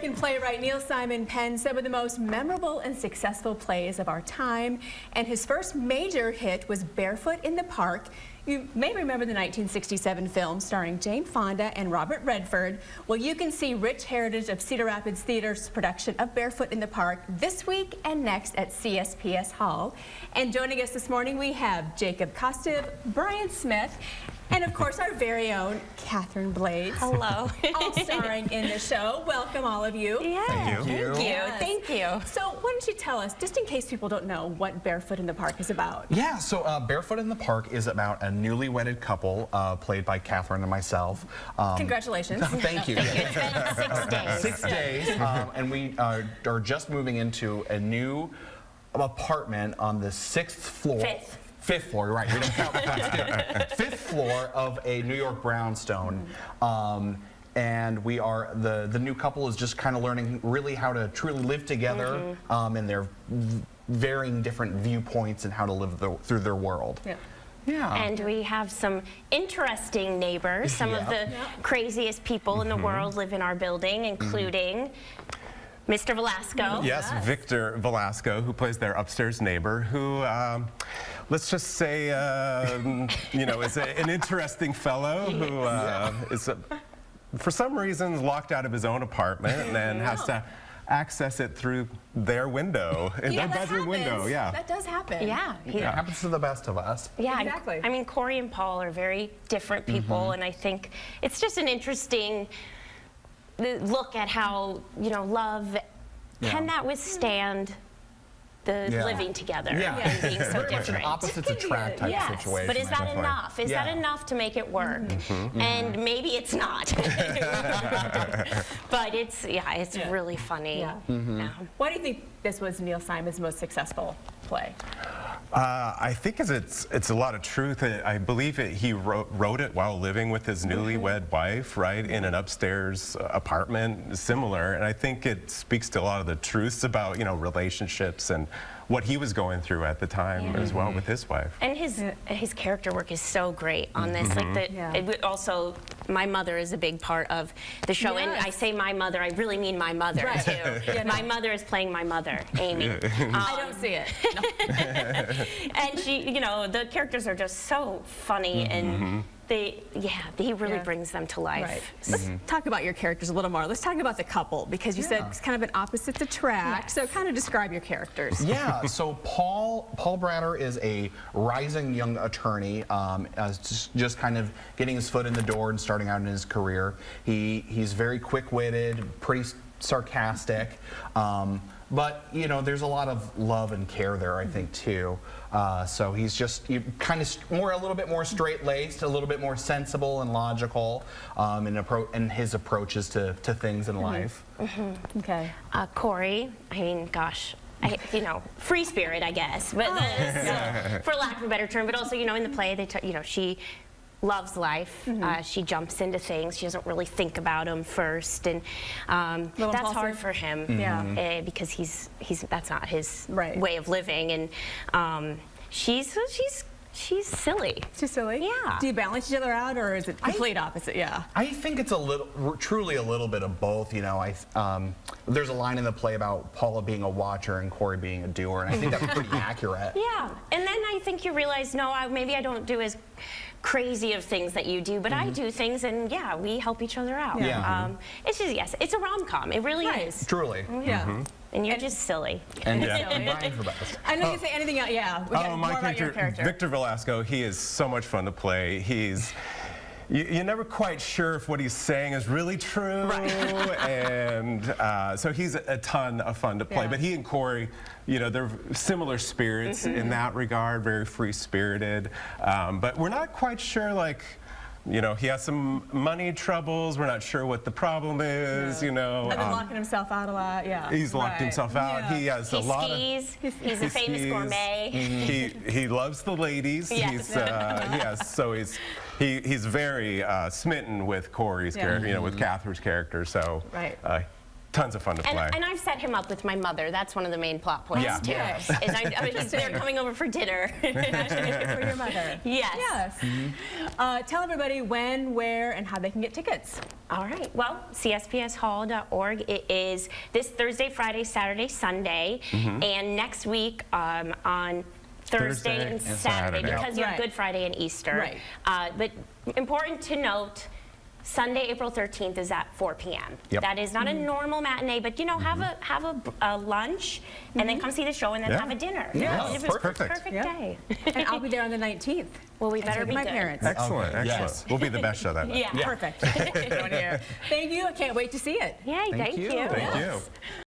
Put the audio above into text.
American playwright Neil Simon penned some of the most memorable and successful plays of our time, and his first major hit was Barefoot in the Park. You may remember the 1967 film starring Jane Fonda and Robert Redford. Well, you can see rich heritage of Cedar Rapids Theater's production of Barefoot in the Park this week and next at CSPS Hall. And joining us this morning, we have Jacob Kostiv, Brian Smith, and of course our very own Catherine Blades. Hello. All starring in the show. Welcome all of you. Yeah, Thank you. Thank you. So why don't you tell us, just in case people don't know, what Barefoot in the Park is about? Yeah, so Barefoot in the Park is about a newly wedded couple played by Catherine and myself. Congratulations. Thank you. It's been 6 days. 6 days, and we are just moving into a new apartment on the 6th floor. Fifth floor, right? We don't count the 5th floor of a New York brownstone. And we are, the new couple is just kind of learning really how to truly live together in their varying different viewpoints and how to live through their world. Yeah. Yeah. And we have some interesting neighbors. Some of the craziest people in the world live in our building, including Mr. Velasco. Yes, Victor Velasco, who plays their upstairs neighbor, who, let's just say, you know, is an interesting fellow who is, for some reason, locked out of his own apartment and has to access it through their window, in their bedroom window. Yeah, that does happen. Yeah. It happens to the best of us. Yeah, exactly. I mean, Corey and Paul are very different people, and I think it's just an interesting look at how, you know, love, can that withstand the living together and being so Very much an different? opposites attract type situation. But is that Definitely. enough? Is that enough to make it work? And maybe it's not. But it's, it's really funny. Why do you think this was Neil Simon's most successful play? I think it's a lot of truth. I believe he wrote it while living with his newlywed wife, right, in an upstairs apartment, similar. And I think it speaks to a lot of the truths about, you know, relationships and what he was going through at the time as well with his wife. And his character work is so great on this. Like also, my mother is a big part of the show. And I say my mother, I really mean my mother too. My mother is playing my mother, Amy. I don't see it. No. And she, you know, the characters are just so funny and he really brings them to life. Right. Let's talk about your characters a little more. Let's talk about the couple, because you said it's kind of an opposites attract. So kind of describe your characters. Yeah, so Paul Bratter is a rising young attorney, just kind of getting his foot in the door and starting out in his career. He's very quick-witted, pretty sarcastic, but you know, there's a lot of love and care there, I think, too. So he's just kind of a little bit more straight-laced, a little bit more sensible and logical in his approaches to things in life. Okay. Corey, I mean, gosh, you know, free spirit, I guess, but for lack of a better term. But also, you know, in the play, you know, she loves life. She jumps into things. She doesn't really think about them first, and that's hard for him. Because that's not his way of living, and she's silly. She's silly? Yeah. Do you balance each other out, or is it complete opposite? Yeah. I think it's truly a little bit of both. You know, there's a line in the play about Paula being a watcher and Corey being a doer, and I think that's pretty accurate. Yeah, and then I think you realize, no, maybe I don't do as crazy of things that you do, but I do things, and we help each other out. It's just, it's a rom-com. It really is. Truly. And you're just silly. And Brian's the best. I know you say anything else. Yeah. My character, Victor Velasco, he is so much fun to play. You're never quite sure if what he's saying is really true, and so he's a ton of fun to play. But he and Corey, you know, they're similar spirits in that regard, very free-spirited. But we're not quite sure, like, you know, he has some money troubles. We're not sure what the problem is, you know. I've been locking himself out a lot, He's locked himself out. He has a lot skis. of... He's a famous gourmet. He loves the ladies. So he's very smitten with Corey's character, you know, with Catherine's character. So tons of fun to play. And I've set him up with my mother. That's one of the main plot points Yeah. too. Yes. Is they're coming over for dinner. For your mother. Yes. Yes. Tell everybody when, where, and how they can get tickets. All right. Well, CSPSHall.org. It is this Thursday, Friday, Saturday, Sunday, and next week on Thursday and Saturday, because you have Right. Good Friday and Easter. Right. But important to note, Sunday, April 13th is at 4 p.m. Yep. That is not a normal matinee, but have a lunch and then come see the show and then Yeah. have a dinner. Yeah, It that's was perfect. Perfect Yeah. day. And I'll be there on the 19th. Well, we And better take be my good. parents. Excellent, Okay, excellent. yes. We'll be the best show that night. Yeah. Perfect. Thank you. I can't wait to see it. Yay, thank you. you. Thank you.